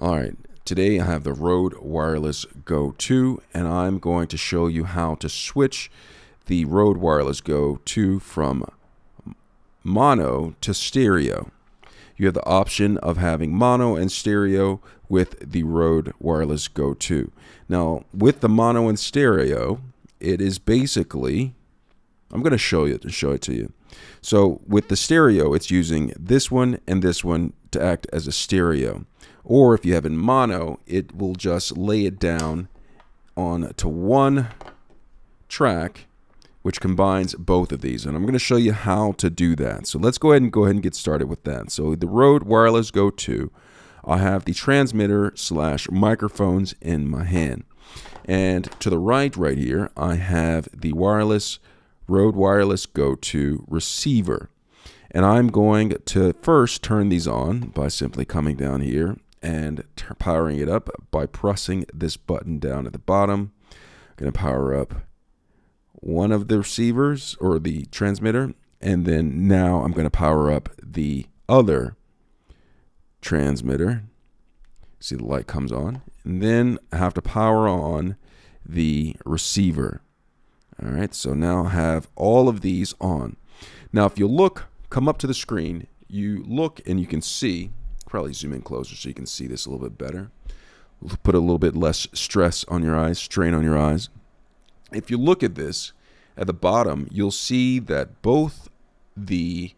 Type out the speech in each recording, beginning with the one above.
All right, today I have the Rode Wireless Go 2, and I'm going to show you how to switch the Rode Wireless Go 2 from mono to stereo. You have the option of having mono and stereo with the Rode Wireless Go 2. Now, with the mono and stereo, it is basically, I'm going to show it to you. So with the stereo, it's using this one and this one to act as a stereo. Or if you have in mono, it will just lay it down onto one track, which combines both of these. And I'm going to show you how to do that. So let's go ahead and get started with that. So the Rode Wireless Go 2, I have the transmitter / microphones in my hand. And to the right here, I have the Rode Wireless Go 2 receiver. And I'm going to first turn these on by simply coming down here and powering it up by pressing this button down at the bottom. I'm going to power up one of the receivers or the transmitter, and then now I'm going to power up the other transmitter. See, the light comes on, and then I have to power on the receiver. All right, so now I have all of these on. Now, if you look, come up to the screen, you look and you can see, probably zoom in closer so you can see this a little bit better. We'll put a little bit less stress on your eyes, strain on your eyes. If you look at this, at the bottom, you'll see that both the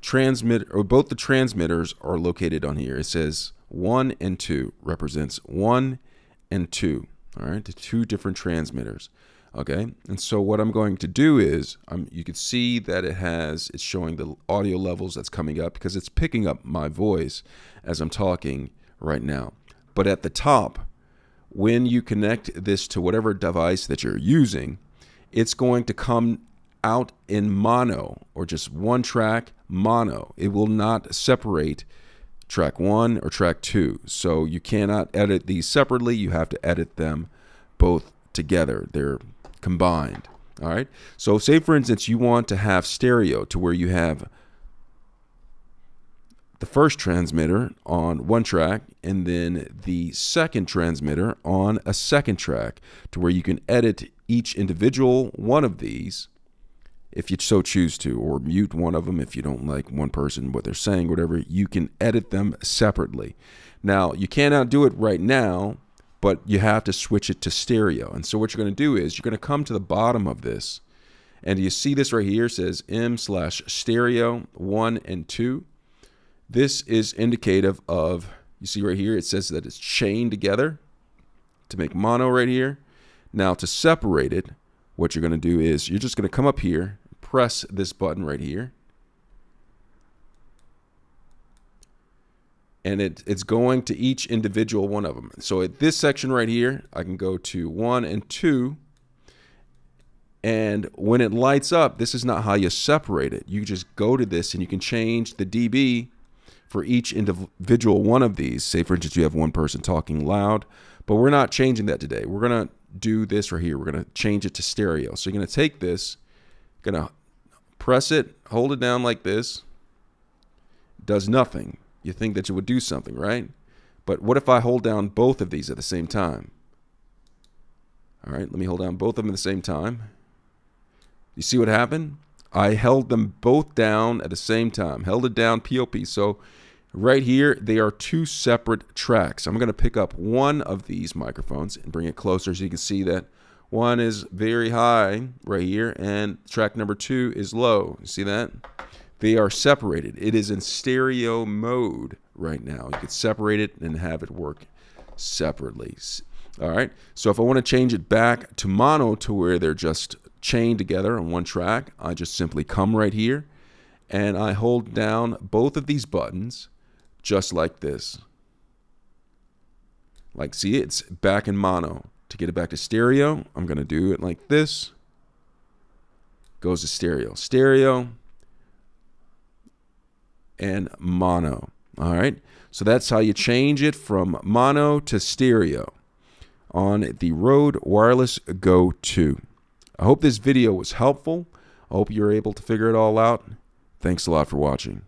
transmitters are located on here. It says 1 and 2, represents 1 and 2. All right, the two different transmitters. Okay, and so what I'm going to do is, you can see that it's showing the audio levels that's coming up because it's picking up my voice as I'm talking right now. But at the top, when you connect this to whatever device that you're using, it's going to come out in mono, or just one track mono. It will not separate track 1 or track 2. So you cannot edit these separately. You have to edit them both together. They're combined. All right. So say, for instance, you want to have stereo to where you have the first transmitter on one track and then the second transmitter on a second track, to where you can edit each individual one of these if you so choose to, or mute one of them if you don't like one person, what they're saying, whatever. You can edit them separately. Now, you cannot do it right now, but you have to switch it to stereo. And so what you're going to do is you're going to come to the bottom of this, and you see this right here says M/stereo 1 and 2. This is indicative of, you see right here, it says that it's chained together to make mono right here. Now, to separate it, what you're going to do is you're just going to come up here, press this button right here, and it's going to each individual one of them. So at this section right here, I can go to 1 and 2, and when it lights up, this is not how you separate it. You just go to this and you can change the dB for each individual one of these. Say, for instance, you have one person talking loud, but we're not changing that today. We're going to do this right here. We're going to change it to stereo. So you're going to take this, going to press it, hold it down like this. It does nothing. You think that you would do something, right? But what if I hold down both of these at the same time? All right, let me hold down both of them at the same time. You see what happened? I held them both down at the same time. Held it down, POP. So right here, they are two separate tracks. I'm going to pick up one of these microphones and bring it closer so you can see that one is very high right here and track number 2 is low. You see that? They are separated. It is in stereo mode right now. You could separate it and have it work separately. All right. So if I want to change it back to mono, to where they're just chained together on one track, I just simply come right here and I hold down both of these buttons just like this. Like, see, it's back in mono. To get it back to stereo, I'm going to do it like this. Goes to stereo. Stereo and mono. All right. So that's how you change it from mono to stereo on the Rode Wireless Go 2. I hope this video was helpful. I hope you're able to figure it all out. Thanks a lot for watching.